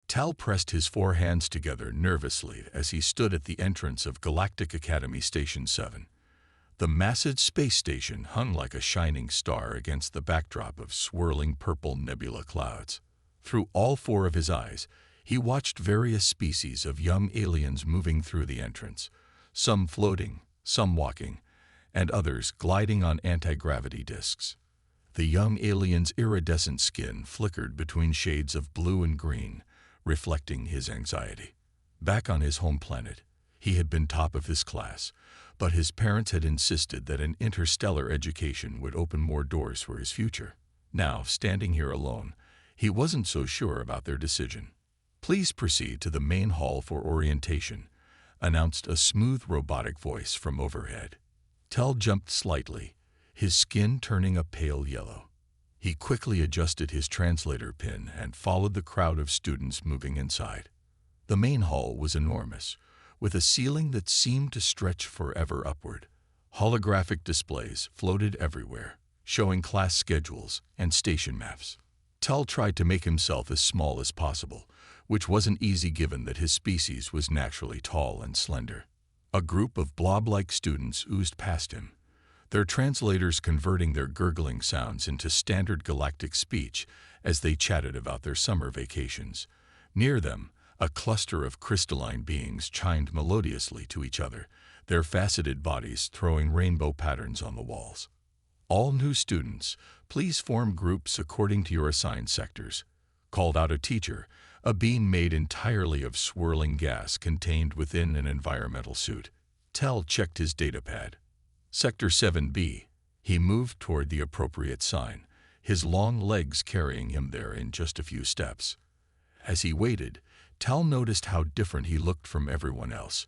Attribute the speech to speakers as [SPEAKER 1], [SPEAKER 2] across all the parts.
[SPEAKER 1] Tal pressed his four hands together nervously as he stood at the entrance of Galactic Academy Station 7. The massive space station hung like a shining star against the backdrop of swirling purple nebula clouds. Through all four of his eyes, he watched various species of young aliens moving through the entrance, some floating, some walking, and others gliding on anti-gravity disks. The young alien's iridescent skin flickered between shades of blue and green, reflecting his anxiety. Back on his home planet, he had been top of his class, but his parents had insisted that an interstellar education would open more doors for his future. Now, standing here alone, he wasn't so sure about their decision. "Please proceed to the main hall for orientation," announced a smooth robotic voice from overhead. Tal jumped slightly, his skin turning a pale yellow. He quickly adjusted his translator pin and followed the crowd of students moving inside. The main hall was enormous, with a ceiling that seemed to stretch forever upward. Holographic displays floated everywhere, showing class schedules and station maps. Tal tried to make himself as small as possible, which wasn't easy given that his species was naturally tall and slender. A group of blob-like students oozed past him, their translators converting their gurgling sounds into standard galactic speech as they chatted about their summer vacations. Near them, a cluster of crystalline beings chimed melodiously to each other, their faceted bodies throwing rainbow patterns on the walls. "All new students, please form groups according to your assigned sectors," called out a teacher, a being made entirely of swirling gas contained within an environmental suit. Tal checked his datapad. Sector 7B. He moved toward the appropriate sign, his long legs carrying him there in just a few steps. As he waited, Tal noticed how different he looked from everyone else.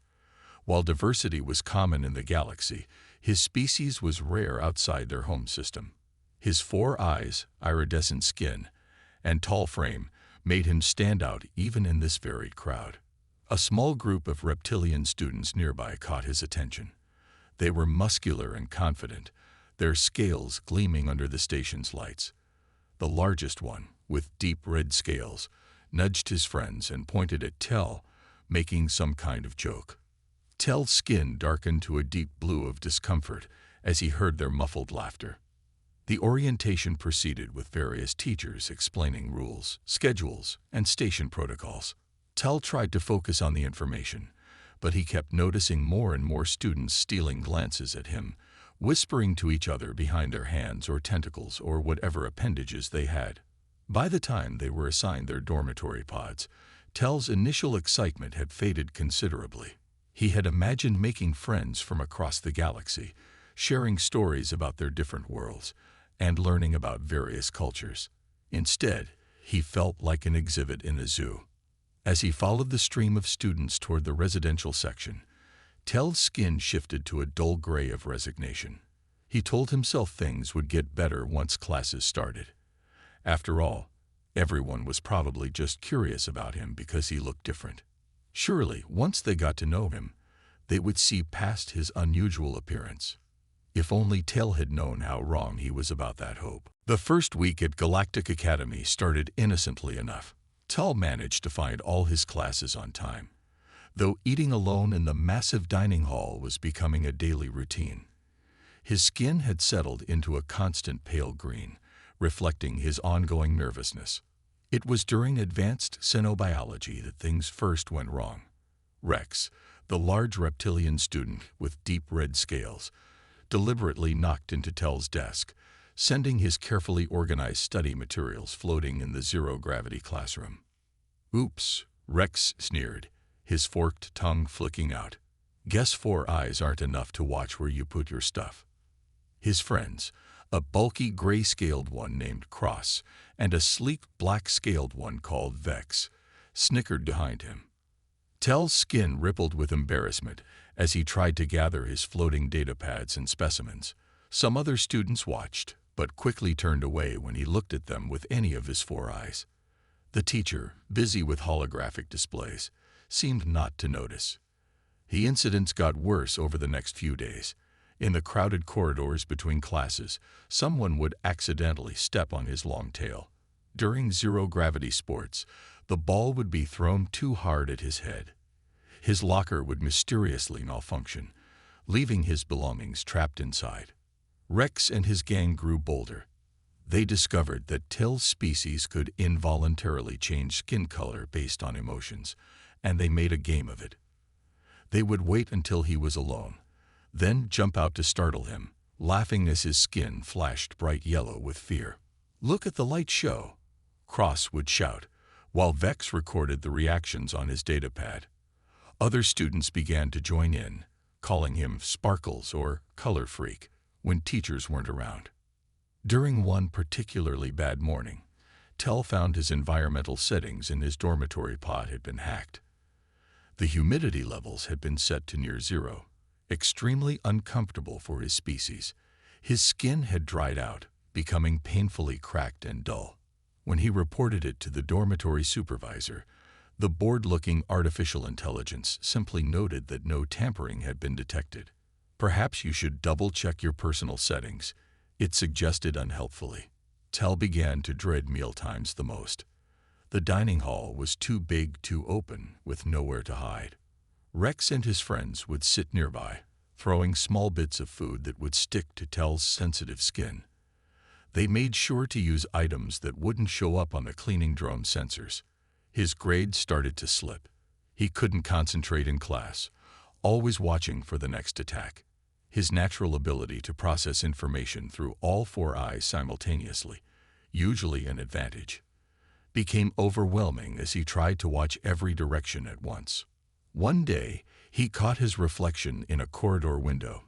[SPEAKER 1] While diversity was common in the galaxy, his species was rare outside their home system. His four eyes, iridescent skin, and tall frame made him stand out even in this varied crowd. A small group of reptilian students nearby caught his attention. They were muscular and confident, their scales gleaming under the station's lights. The largest one, with deep red scales, nudged his friends and pointed at Tal, making some kind of joke. Tal's skin darkened to a deep blue of discomfort as he heard their muffled laughter. The orientation proceeded with various teachers explaining rules, schedules, and station protocols. Tal tried to focus on the information, but he kept noticing more and more students stealing glances at him, whispering to each other behind their hands or tentacles or whatever appendages they had. By the time they were assigned their dormitory pods, Tal's initial excitement had faded considerably. He had imagined making friends from across the galaxy, sharing stories about their different worlds, and learning about various cultures. Instead, he felt like an exhibit in a zoo. As he followed the stream of students toward the residential section, Tal's skin shifted to a dull gray of resignation. He told himself things would get better once classes started. After all, everyone was probably just curious about him because he looked different. Surely, once they got to know him, they would see past his unusual appearance. If only Tal had known how wrong he was about that hope. The first week at Galactic Academy started innocently enough. Tal managed to find all his classes on time, though eating alone in the massive dining hall was becoming a daily routine. His skin had settled into a constant pale green, reflecting his ongoing nervousness. It was during advanced xenobiology that things first went wrong. Rex, the large reptilian student with deep red scales, deliberately knocked into Tal's desk, sending his carefully organized study materials floating in the zero-gravity classroom. "Oops," Rex sneered, his forked tongue flicking out. "Guess 4 eyes aren't enough to watch where you put your stuff." His friends, a bulky gray-scaled one named Cross and a sleek black-scaled one called Vex, snickered behind him. Tal's skin rippled with embarrassment as he tried to gather his floating datapads and specimens. Some other students watched, but quickly turned away when he looked at them with any of his 4 eyes. The teacher, busy with holographic displays, seemed not to notice. The incidents got worse over the next few days. In the crowded corridors between classes, someone would accidentally step on his long tail. During zero-gravity sports, the ball would be thrown too hard at his head. His locker would mysteriously malfunction, leaving his belongings trapped inside. Rex and his gang grew bolder. They discovered that Tell's species could involuntarily change skin color based on emotions, and they made a game of it. They would wait until he was alone, then jump out to startle him, laughing as his skin flashed bright yellow with fear. "Look at the light show," Cross would shout, while Vex recorded the reactions on his datapad. Other students began to join in, calling him Sparkles or Color Freak when teachers weren't around. During one particularly bad morning, Tell found his environmental settings in his dormitory pod had been hacked. The humidity levels had been set to near zero, extremely uncomfortable for his species. His skin had dried out, becoming painfully cracked and dull. When he reported it to the dormitory supervisor, the bored-looking artificial intelligence simply noted that no tampering had been detected. "Perhaps you should double-check your personal settings," it suggested unhelpfully. Tell began to dread mealtimes the most. The dining hall was too big, too open, with nowhere to hide. Rex and his friends would sit nearby, throwing small bits of food that would stick to Tell's sensitive skin. They made sure to use items that wouldn't show up on the cleaning drone sensors. His grades started to slip. He couldn't concentrate in class, always watching for the next attack. His natural ability to process information through all four eyes simultaneously, usually an advantage, became overwhelming as he tried to watch every direction at once. One day, he caught his reflection in a corridor window.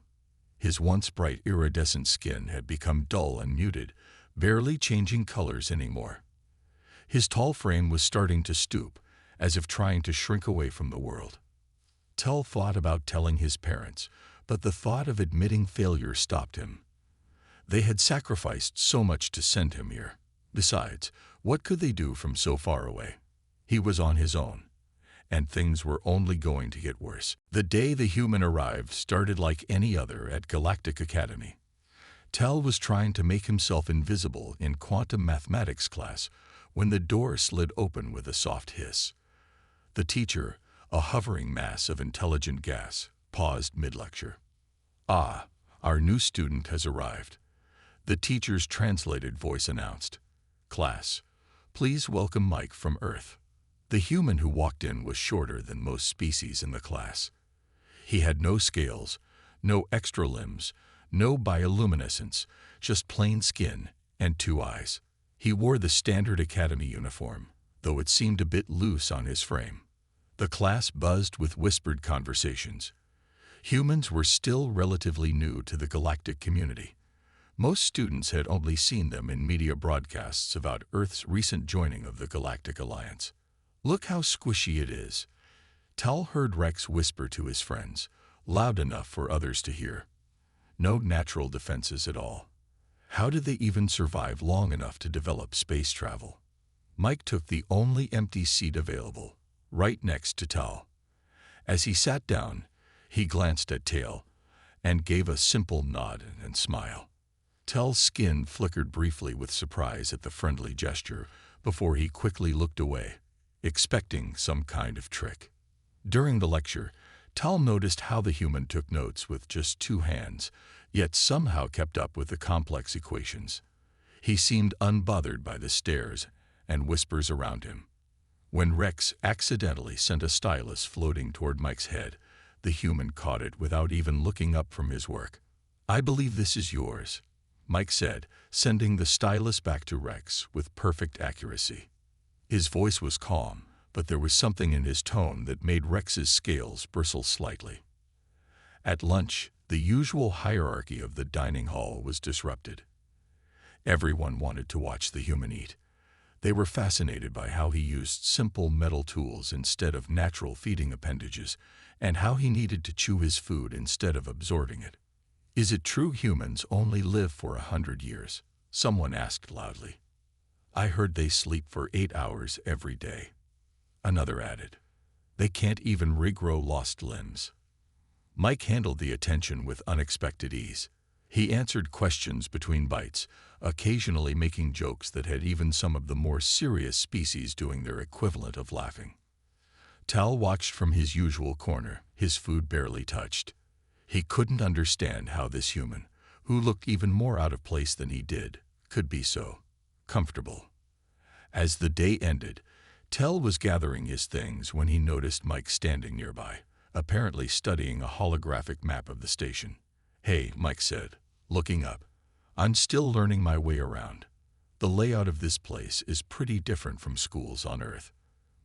[SPEAKER 1] His once bright iridescent skin had become dull and muted, barely changing colors anymore. His tall frame was starting to stoop, as if trying to shrink away from the world. Tell thought about telling his parents, but the thought of admitting failure stopped him. They had sacrificed so much to send him here. Besides, what could they do from so far away? He was on his own, and things were only going to get worse. The day the human arrived started like any other at Galactic Academy. Tell was trying to make himself invisible in quantum mathematics class when the door slid open with a soft hiss. The teacher, a hovering mass of intelligent gas, paused mid-lecture. "Ah, our new student has arrived," the teacher's translated voice announced. "Class, please welcome Mike from Earth." The human who walked in was shorter than most species in the class. He had no scales, no extra limbs, no bioluminescence, just plain skin and two eyes. He wore the standard academy uniform, though it seemed a bit loose on his frame. The class buzzed with whispered conversations. Humans were still relatively new to the galactic community. Most students had only seen them in media broadcasts about Earth's recent joining of the Galactic Alliance. "Look how squishy it is," Tell heard Rex whisper to his friends, loud enough for others to hear. No natural defenses at all. How did they even survive long enough to develop space travel? Mike took the only empty seat available, right next to Tell. As he sat down, he glanced at Tell and gave a simple nod and smile. Tell's skin flickered briefly with surprise at the friendly gesture before he quickly looked away, expecting some kind of trick. During the lecture, Tell noticed how the human took notes with just two hands, yet somehow kept up with the complex equations. He seemed unbothered by the stares and whispers around him. When Rex accidentally sent a stylus floating toward Mike's head, the human caught it without even looking up from his work. "I believe this is yours," Mike said, sending the stylus back to Rex with perfect accuracy. His voice was calm, but there was something in his tone that made Rex's scales bristle slightly. At lunch, the usual hierarchy of the dining hall was disrupted. Everyone wanted to watch the human eat. They were fascinated by how he used simple metal tools instead of natural feeding appendages, and how he needed to chew his food instead of absorbing it. "Is it true humans only live for 100 years?" someone asked loudly. "I heard they sleep for 8 hours every day," another added. "They can't even regrow lost limbs." Mike handled the attention with unexpected ease. He answered questions between bites, occasionally making jokes that had even some of the more serious species doing their equivalent of laughing. Tal watched from his usual corner, his food barely touched. He couldn't understand how this human, who looked even more out of place than he did, could be so comfortable. As the day ended, Tal was gathering his things when he noticed Mike standing nearby, apparently studying a holographic map of the station. "Hey," Mike said, looking up. "I'm still learning my way around. The layout of this place is pretty different from schools on Earth."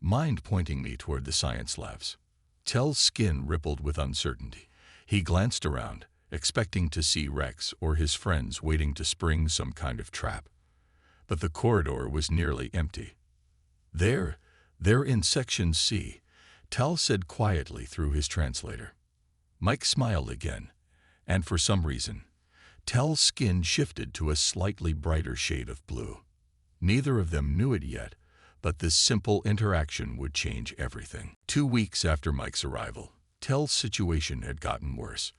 [SPEAKER 1] Mind pointing me toward the science labs. Tal's skin rippled with uncertainty. He glanced around, expecting to see Rex or his friends waiting to spring some kind of trap. But the corridor was nearly empty. They're in Section C," Tal said quietly through his translator. Mike smiled again, and for some reason, Tal's skin shifted to a slightly brighter shade of blue. Neither of them knew it yet, but this simple interaction would change everything. 2 weeks after Mike's arrival, Tal's situation had gotten worse.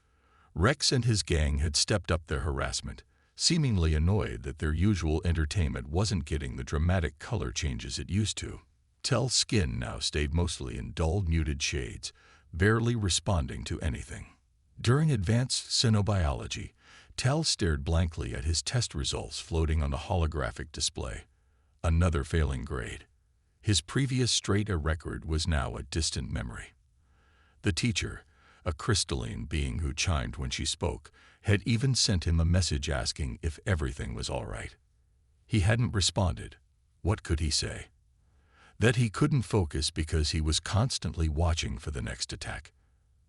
[SPEAKER 1] Rex and his gang had stepped up their harassment, seemingly annoyed that their usual entertainment wasn't getting the dramatic color changes it used to. Tal's skin now stayed mostly in dull, muted shades, barely responding to anything. During advanced cynobiology, Tal stared blankly at his test results floating on the holographic display. Another failing grade. His previous straight A record was now a distant memory. The teacher, a crystalline being who chimed when she spoke, had even sent him a message asking if everything was all right. He hadn't responded. What could he say? That he couldn't focus because he was constantly watching for the next attack.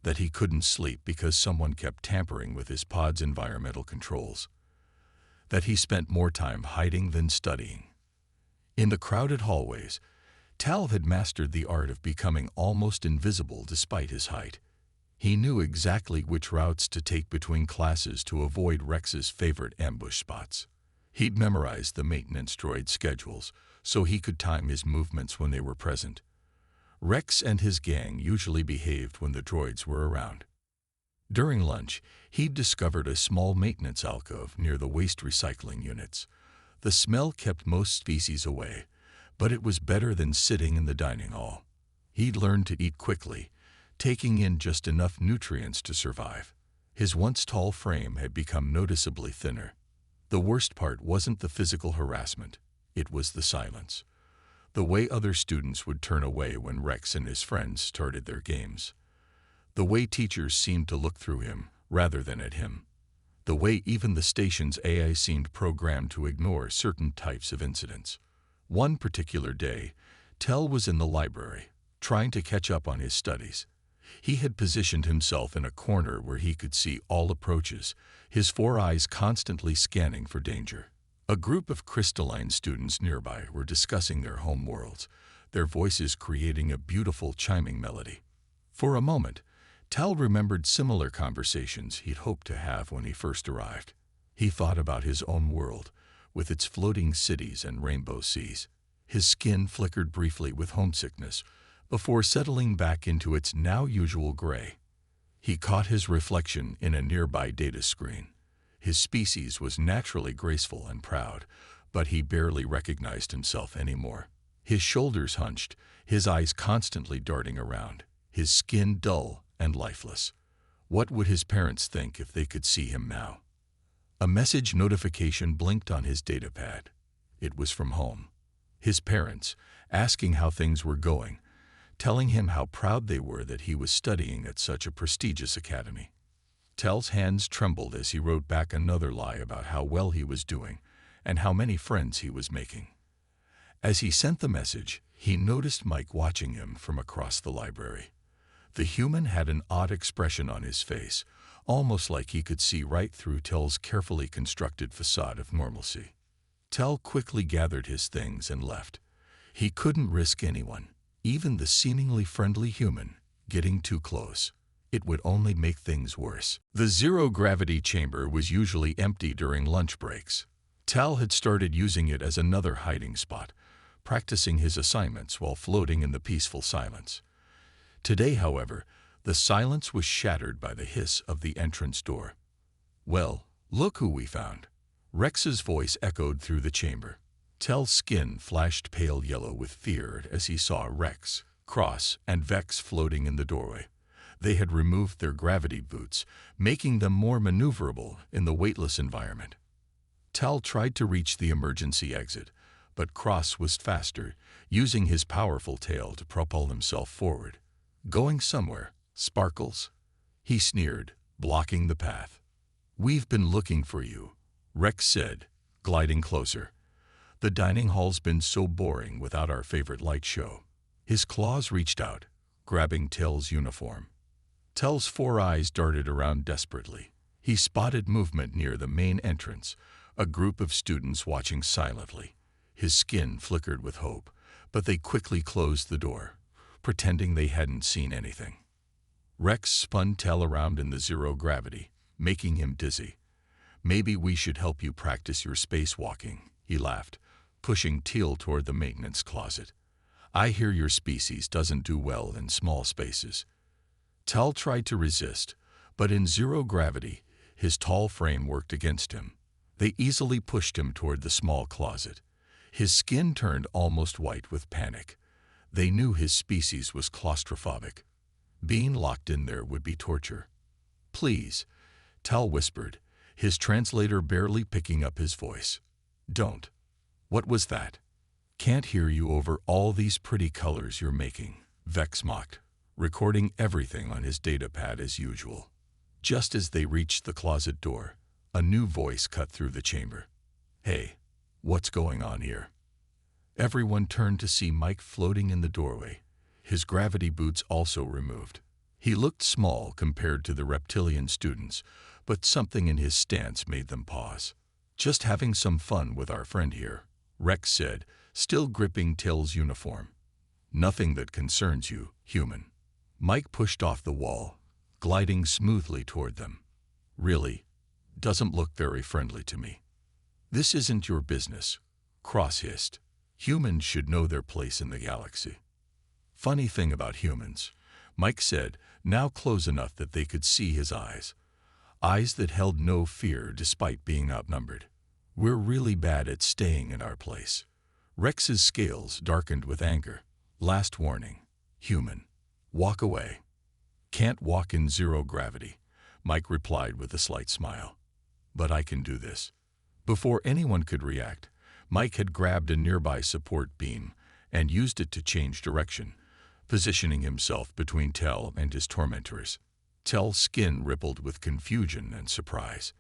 [SPEAKER 1] That he couldn't sleep because someone kept tampering with his pod's environmental controls. That he spent more time hiding than studying. In the crowded hallways, Tal had mastered the art of becoming almost invisible despite his height. He knew exactly which routes to take between classes to avoid Rex's favorite ambush spots. He'd memorized the maintenance droid schedules so he could time his movements when they were present. Rex and his gang usually behaved when the droids were around. During lunch, he'd discovered a small maintenance alcove near the waste recycling units. The smell kept most species away, but it was better than sitting in the dining hall. He'd learned to eat quickly, taking in just enough nutrients to survive. His once tall frame had become noticeably thinner. The worst part wasn't the physical harassment, it was the silence. The way other students would turn away when Rex and his friends started their games. The way teachers seemed to look through him rather than at him. The way even the station's AI seemed programmed to ignore certain types of incidents. One particular day, Tal was in the library, trying to catch up on his studies. He had positioned himself in a corner where he could see all approaches, his 4 eyes constantly scanning for danger. A group of crystalline students nearby were discussing their home worlds, their voices creating a beautiful chiming melody. For a moment, Tal remembered similar conversations he'd hoped to have when he first arrived. He thought about his own world, with its floating cities and rainbow seas. His skin flickered briefly with homesickness, before settling back into its now usual gray. He caught his reflection in a nearby data screen. His species was naturally graceful and proud, but he barely recognized himself anymore. His shoulders hunched, his eyes constantly darting around, his skin dull and lifeless. What would his parents think if they could see him now? A message notification blinked on his datapad. It was from home. His parents, asking how things were going, telling him how proud they were that he was studying at such a prestigious academy. Tal's hands trembled as he wrote back another lie about how well he was doing and how many friends he was making. As he sent the message, he noticed Mike watching him from across the library. The human had an odd expression on his face, almost like he could see right through Tal's carefully constructed facade of normalcy. Tal quickly gathered his things and left. He couldn't risk anyone, even the seemingly friendly human, getting too close. It would only make things worse. The zero-gravity chamber was usually empty during lunch breaks. Tal had started using it as another hiding spot, practicing his assignments while floating in the peaceful silence. Today, however, the silence was shattered by the hiss of the entrance door. Well, "Look who we found." Rex's voice echoed through the chamber. Tel's skin flashed pale yellow with fear as he saw Rex, Cross, and Vex floating in the doorway. They had removed their gravity boots, making them more maneuverable in the weightless environment. Tel tried to reach the emergency exit, but Cross was faster, using his powerful tail to propel himself forward. "Going somewhere, Sparkles?" he sneered, blocking the path. "We've been looking for you," Rex said, gliding closer. "The dining hall's been so boring without our favorite light show." His claws reached out, grabbing Tel's uniform. Tel's 4 eyes darted around desperately. He spotted movement near the main entrance, a group of students watching silently. His skin flickered with hope, but they quickly closed the door, pretending they hadn't seen anything. Rex spun Tel around in the zero gravity, making him dizzy. "Maybe we should help you practice your spacewalking," he laughed, pushing Tel toward the maintenance closet. "I hear your species doesn't do well in small spaces." Tel tried to resist, but in zero gravity, his tall frame worked against him. They easily pushed him toward the small closet. His skin turned almost white with panic. They knew his species was claustrophobic. Being locked in there would be torture. "Please," Tel whispered, his translator barely picking up his voice. "Don't." "What was that?" "Can't hear you over all these pretty colors you're making," Vex mocked, recording everything on his datapad as usual. Just as they reached the closet door, a new voice cut through the chamber. "Hey, what's going on here?" Everyone turned to see Mike floating in the doorway, his gravity boots also removed. He looked small compared to the reptilian students, but something in his stance made them pause. "Just having some fun with our friend here," Rex said, still gripping Tel's uniform. "Nothing that concerns you, human." Mike pushed off the wall, gliding smoothly toward them. "Really? Doesn't look very friendly to me." "This isn't your business," Cross hissed. "Humans should know their place in the galaxy." "Funny thing about humans," Mike said, now close enough that they could see his eyes. Eyes that held no fear despite being outnumbered. "We're really bad at staying in our place." Rex's scales darkened with anger. "Last warning, human. Walk away." "Can't walk in zero gravity," Mike replied with a slight smile. "But I can do this." Before anyone could react, Mike had grabbed a nearby support beam and used it to change direction, positioning himself between Tel and his tormentors. Tel's skin rippled with confusion and surprise.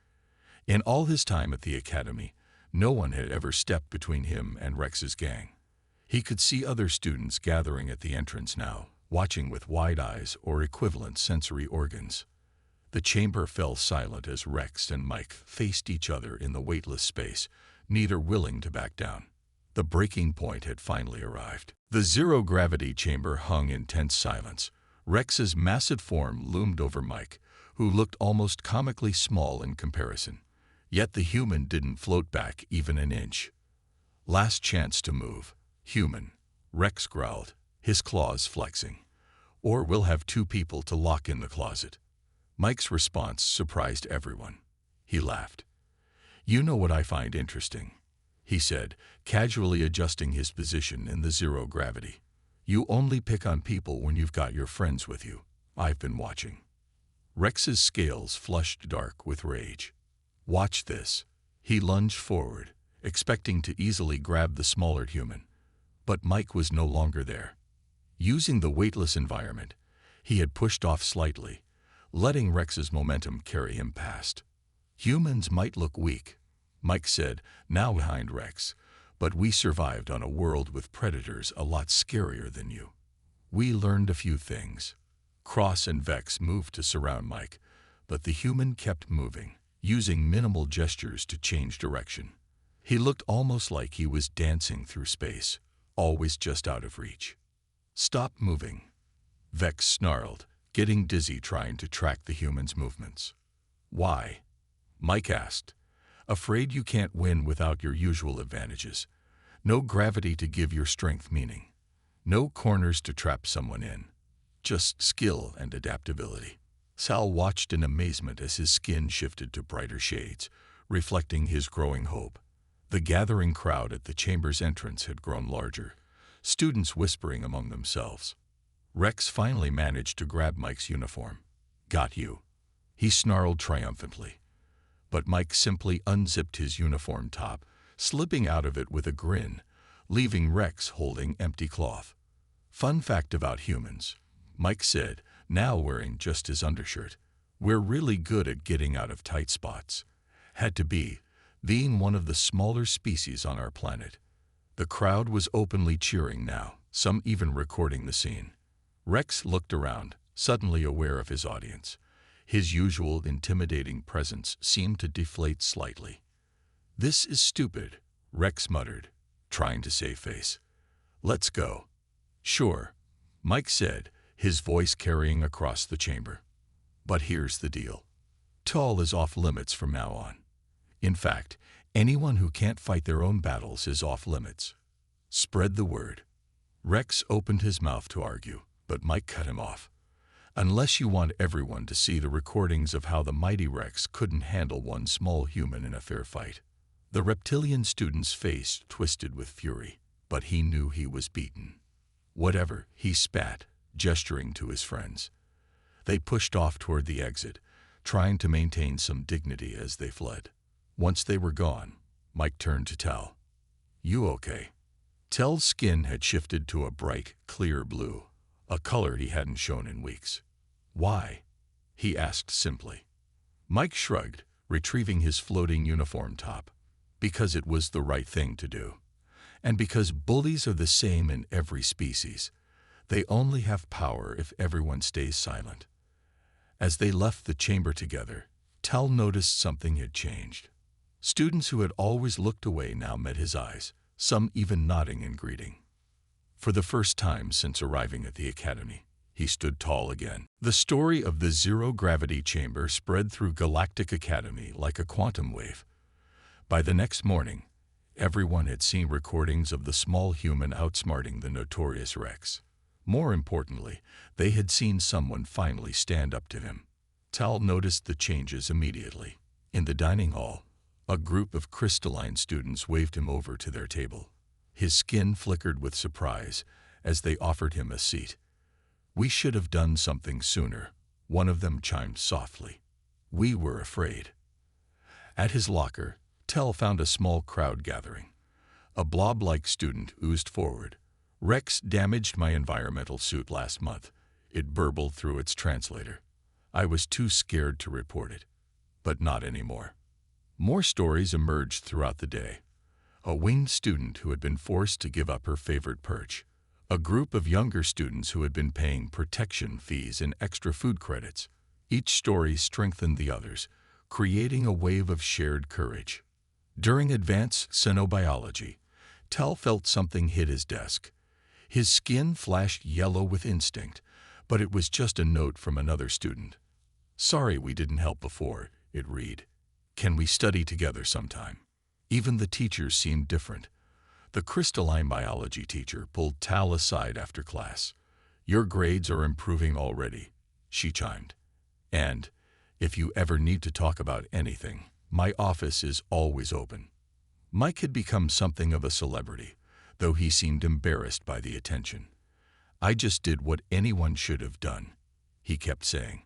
[SPEAKER 1] In all his time at the academy, no one had ever stepped between him and Rex's gang. He could see other students gathering at the entrance now, watching with wide eyes or equivalent sensory organs. The chamber fell silent as Rex and Mike faced each other in the weightless space, neither willing to back down. The breaking point had finally arrived. The zero-gravity chamber hung in tense silence. Rex's massive form loomed over Mike, who looked almost comically small in comparison. Yet the human didn't float back even an inch. "Last chance to move, human," Rex growled, his claws flexing. "Or we'll have 2 people to lock in the closet." Mike's response surprised everyone. He laughed. "You know what I find interesting," he said, casually adjusting his position in the zero gravity. "You only pick on people when you've got your friends with you. I've been watching." Rex's scales flushed dark with rage. "Watch this." He lunged forward, expecting to easily grab the smaller human. But Mike was no longer there. Using the weightless environment, he had pushed off slightly, letting Rex's momentum carry him past. "Humans might look weak," Mike said, now behind Rex, "but we survived on a world with predators a lot scarier than you. We learned a few things." Cross and Vex moved to surround Mike, but the human kept moving, using minimal gestures to change direction. He looked almost like he was dancing through space, always just out of reach. "Stop moving," Vex snarled, getting dizzy trying to track the human's movements. "Why?" Mike asked. "Afraid you can't win without your usual advantages. No gravity to give your strength meaning. No corners to trap someone in. Just skill and adaptability." Sal watched in amazement as his skin shifted to brighter shades, reflecting his growing hope. The gathering crowd at the chamber's entrance had grown larger, students whispering among themselves. Rex finally managed to grab Mike's uniform. "Got you," he snarled triumphantly. But Mike simply unzipped his uniform top, slipping out of it with a grin, leaving Rex holding empty cloth. "Fun fact about humans," Mike said, now wearing just his undershirt. "We're really good at getting out of tight spots. Had to be, being one of the smaller species on our planet." The crowd was openly cheering now, some even recording the scene. Rex looked around, suddenly aware of his audience. His usual intimidating presence seemed to deflate slightly. "This is stupid," Rex muttered, trying to save face. "Let's go." "Sure," Mike said, his voice carrying across the chamber. "But here's the deal. Tall is off limits from now on. In fact, anyone who can't fight their own battles is off limits. Spread the word." Rex opened his mouth to argue, but Mike cut him off. "Unless you want everyone to see the recordings of how the mighty Rex couldn't handle one small human in a fair fight." The reptilian student's face twisted with fury, but he knew he was beaten. "Whatever," he spat, gesturing to his friends. They pushed off toward the exit, trying to maintain some dignity as they fled. Once they were gone, Mike turned to Tal. "You okay?" Tal's skin had shifted to a bright, clear blue, a color he hadn't shown in weeks. "Why?" he asked simply. Mike shrugged, retrieving his floating uniform top. "Because it was the right thing to do. And because bullies are the same in every species. They only have power if everyone stays silent." As they left the chamber together, Tal noticed something had changed. Students who had always looked away now met his eyes, some even nodding in greeting. For the first time since arriving at the academy, he stood tall again. The story of the zero-gravity chamber spread through Galactic Academy like a quantum wave. By the next morning, everyone had seen recordings of the small human outsmarting the notorious Rex. More importantly, they had seen someone finally stand up to him. Tal noticed the changes immediately. In the dining hall, a group of crystalline students waved him over to their table. His skin flickered with surprise as they offered him a seat. "We should have done something sooner," one of them chimed softly. "We were afraid." At his locker, Tal found a small crowd gathering. A blob-like student oozed forward. "Rex damaged my environmental suit last month," it burbled through its translator. "I was too scared to report it. But not anymore." More stories emerged throughout the day. A winged student who had been forced to give up her favorite perch. A group of younger students who had been paying protection fees and extra food credits. Each story strengthened the others, creating a wave of shared courage. During advanced xenobiology, Tal felt something hit his desk. His skin flashed yellow with instinct, but it was just a note from another student. "Sorry we didn't help before," it read. "Can we study together sometime?" Even the teachers seemed different. The crystalline biology teacher pulled Tal aside after class. "Your grades are improving already," she chimed. "And, if you ever need to talk about anything, my office is always open." Mike had become something of a celebrity, though he seemed embarrassed by the attention. "I just did what anyone should have done," he kept saying.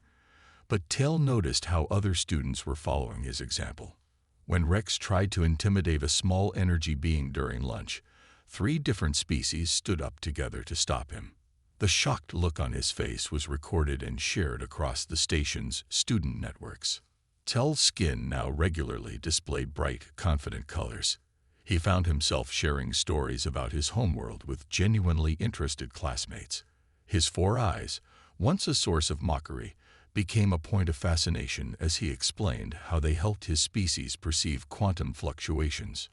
[SPEAKER 1] But Tal noticed how other students were following his example. When Rex tried to intimidate a small energy being during lunch, 3 different species stood up together to stop him. The shocked look on his face was recorded and shared across the station's student networks. Tal's skin now regularly displayed bright, confident colors. He found himself sharing stories about his homeworld with genuinely interested classmates. His 4 eyes, once a source of mockery, became a point of fascination as he explained how they helped his species perceive quantum fluctuations.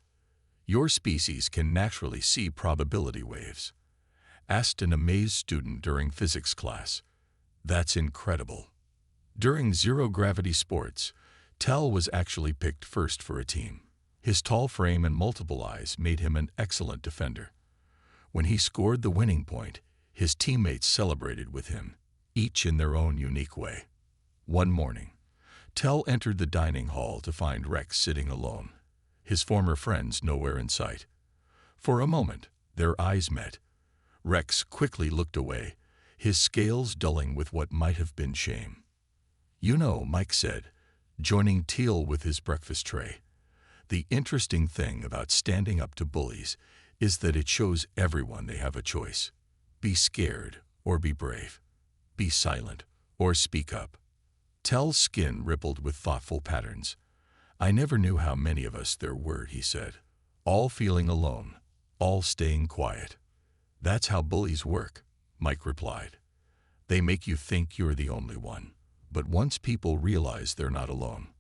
[SPEAKER 1] "Your species can naturally see probability waves?" asked an amazed student during physics class. "That's incredible." During zero-gravity sports, Tal was actually picked first for a team. His tall frame and multiple eyes made him an excellent defender. When he scored the winning point, his teammates celebrated with him, each in their own unique way. One morning, Tell entered the dining hall to find Rex sitting alone, his former friends nowhere in sight. For a moment, their eyes met. Rex quickly looked away, his scales dulling with what might have been shame. "You know," Mike said, joining Teal with his breakfast tray, "the interesting thing about standing up to bullies is that it shows everyone they have a choice. Be scared or be brave. Be silent or speak up." Tell's skin rippled with thoughtful patterns. "I never knew how many of us there were," he said, "all feeling alone, all staying quiet." "That's how bullies work," Mike replied. "They make you think you're the only one, but once people realize they're not alone."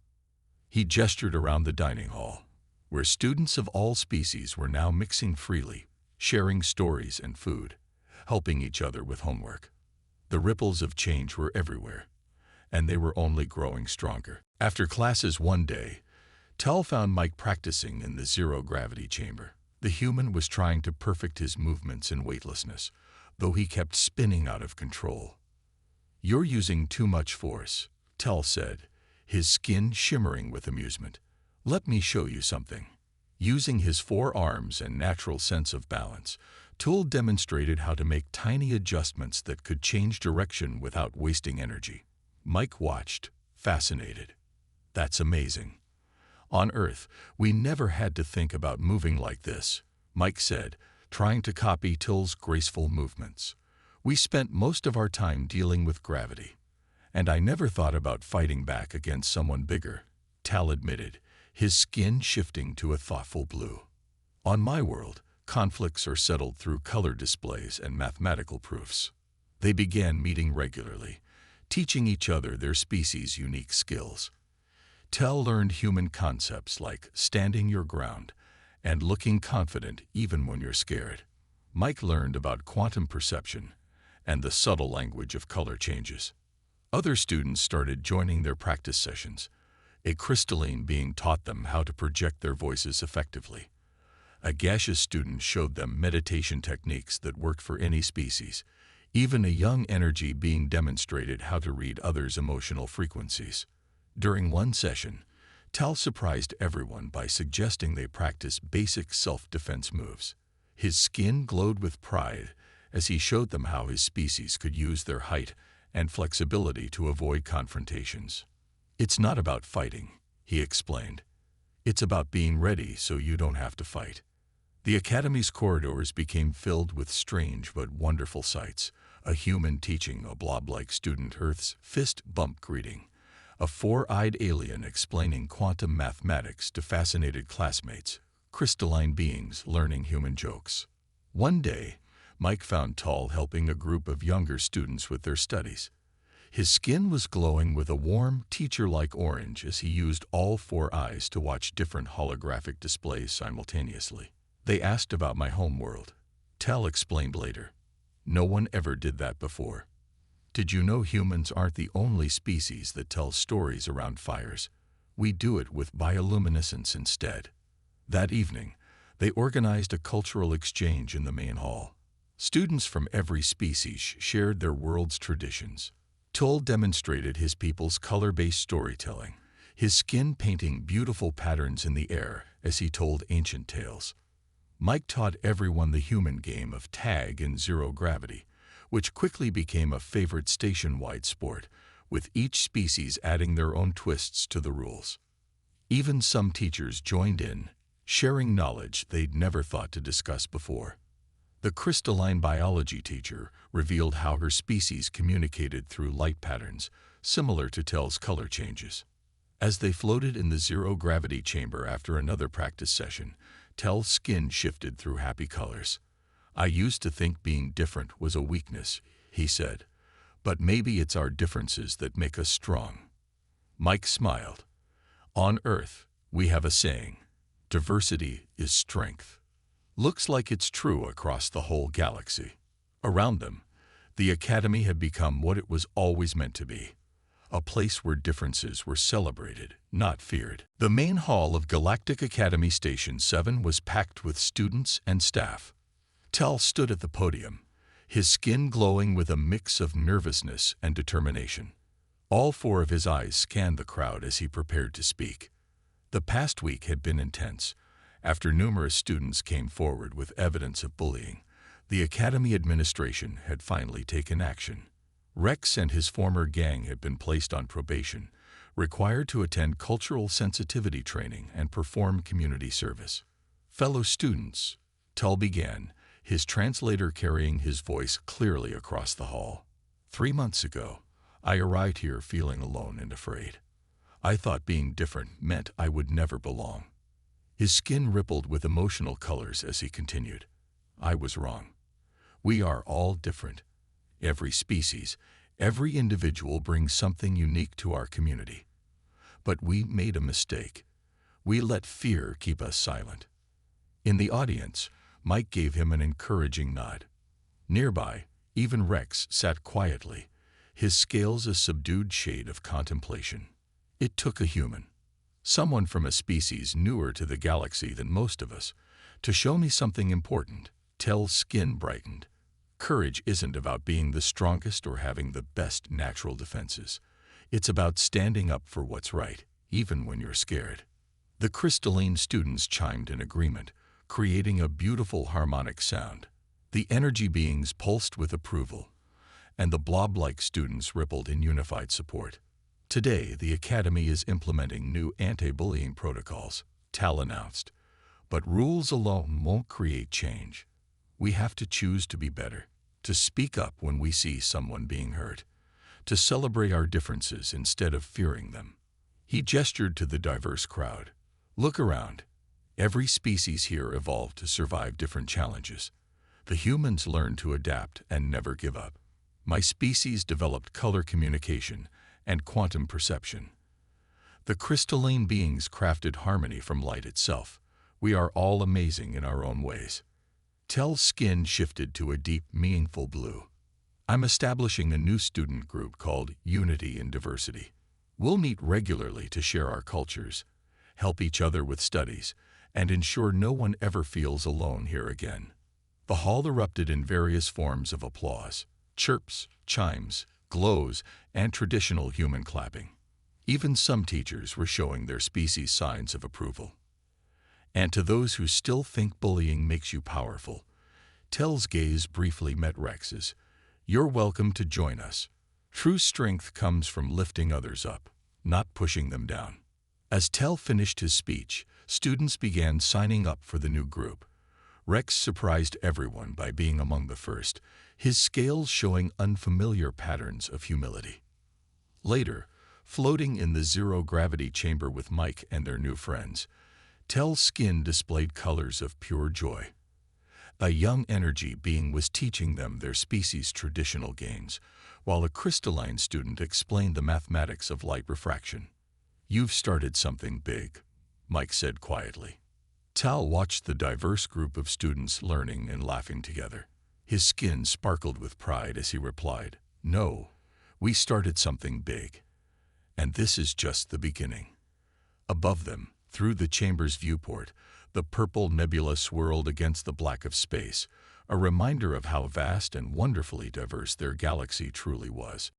[SPEAKER 1] He gestured around the dining hall, where students of all species were now mixing freely, sharing stories and food, helping each other with homework. The ripples of change were everywhere, and they were only growing stronger. After classes one day, Tell found Mike practicing in the zero-gravity chamber. The human was trying to perfect his movements in weightlessness, though he kept spinning out of control. "You're using too much force," Tell said, his skin shimmering with amusement. "Let me show you something." Using his 4 arms and natural sense of balance, Tool demonstrated how to make tiny adjustments that could change direction without wasting energy. Mike watched, fascinated. "That's amazing. On Earth, we never had to think about moving like this," Mike said, trying to copy Till's graceful movements. "We spent most of our time dealing with gravity. And I never thought about fighting back against someone bigger," Tal admitted, his skin shifting to a thoughtful blue. "On my world, conflicts are settled through color displays and mathematical proofs." They began meeting regularly, teaching each other their species' unique skills. Tell learned human concepts like standing your ground and looking confident even when you're scared. Mike learned about quantum perception and the subtle language of color changes. Other students started joining their practice sessions, a crystalline being taught them how to project their voices effectively. A gaseous student showed them meditation techniques that worked for any species. Even a young energy being demonstrated how to read others' emotional frequencies. During one session, Tal surprised everyone by suggesting they practice basic self-defense moves. His skin glowed with pride as he showed them how his species could use their height and flexibility to avoid confrontations. "It's not about fighting," he explained. "It's about being ready so you don't have to fight." The Academy's corridors became filled with strange but wonderful sights. A human teaching a blob-like student Earth's fist bump greeting. A 4-eyed alien explaining quantum mathematics to fascinated classmates. Crystalline beings learning human jokes. One day, Mike found Tall helping a group of younger students with their studies. His skin was glowing with a warm, teacher-like orange as he used all 4 eyes to watch different holographic displays simultaneously. "They asked about my homeworld," Tell explained later. "No one ever did that before. Did you know humans aren't the only species that tells stories around fires? We do it with bioluminescence instead." That evening, they organized a cultural exchange in the main hall. Students from every species shared their world's traditions. Tull demonstrated his people's color-based storytelling, his skin painting beautiful patterns in the air as he told ancient tales. Mike taught everyone the human game of tag in zero gravity, which quickly became a favorite station-wide sport, with each species adding their own twists to the rules. Even some teachers joined in, sharing knowledge they'd never thought to discuss before. The crystalline biology teacher revealed how her species communicated through light patterns, similar to Tell's color changes. As they floated in the zero-gravity chamber after another practice session, Tell's skin shifted through happy colors. "I used to think being different was a weakness," he said, "but maybe it's our differences that make us strong." Mike smiled. "On Earth, we have a saying, diversity is strength. Looks like it's true across the whole galaxy." Around them, the Academy had become what it was always meant to be, a place where differences were celebrated, not feared. The main hall of Galactic Academy Station 7 was packed with students and staff. Tell stood at the podium, his skin glowing with a mix of nervousness and determination. All four of his eyes scanned the crowd as he prepared to speak. The past week had been intense. After numerous students came forward with evidence of bullying, the Academy administration had finally taken action. Rex and his former gang had been placed on probation, required to attend cultural sensitivity training and perform community service. Fellow students, Tull began, his translator carrying his voice clearly across the hall. 3 months ago, I arrived here feeling alone and afraid. I thought being different meant I would never belong. His skin rippled with emotional colors as he continued. I was wrong. We are all different. Every species, every individual brings something unique to our community. But we made a mistake. We let fear keep us silent. In the audience, Mike gave him an encouraging nod. Nearby, even Rex sat quietly, his scales a subdued shade of contemplation. It took a human, someone from a species newer to the galaxy than most of us, to show me something important. Tell's skin brightened. Courage isn't about being the strongest or having the best natural defenses. It's about standing up for what's right, even when you're scared. The crystalline students chimed in agreement, creating a beautiful harmonic sound. The energy beings pulsed with approval, and the blob-like students rippled in unified support. Today, the Academy is implementing new anti-bullying protocols, Tal announced. But rules alone won't create change. We have to choose to be better, to speak up when we see someone being hurt, to celebrate our differences instead of fearing them. He gestured to the diverse crowd. Look around. Every species here evolved to survive different challenges. The humans learned to adapt and never give up. My species developed color communication and quantum perception. The crystalline beings crafted harmony from light itself. We are all amazing in our own ways. Tell's skin shifted to a deep, meaningful blue. I'm establishing a new student group called Unity in Diversity. We'll meet regularly to share our cultures, help each other with studies, and ensure no one ever feels alone here again. The hall erupted in various forms of applause, chirps, chimes, glows, and traditional human clapping. Even some teachers were showing their species signs of approval. And to those who still think bullying makes you powerful, Tell's gaze briefly met Rex's. You're welcome to join us. True strength comes from lifting others up, not pushing them down. As Tell finished his speech, students began signing up for the new group. Rex surprised everyone by being among the first, his scales showing unfamiliar patterns of humility. Later, floating in the zero-gravity chamber with Mike and their new friends, Tell's skin displayed colors of pure joy. A young energy being was teaching them their species' traditional games, while a crystalline student explained the mathematics of light refraction. You've started something big, Mike said quietly. Tal watched the diverse group of students learning and laughing together. His skin sparkled with pride as he replied, No, we started something big. And this is just the beginning. Above them, through the chamber's viewport, the purple nebula swirled against the black of space, a reminder of how vast and wonderfully diverse their galaxy truly was.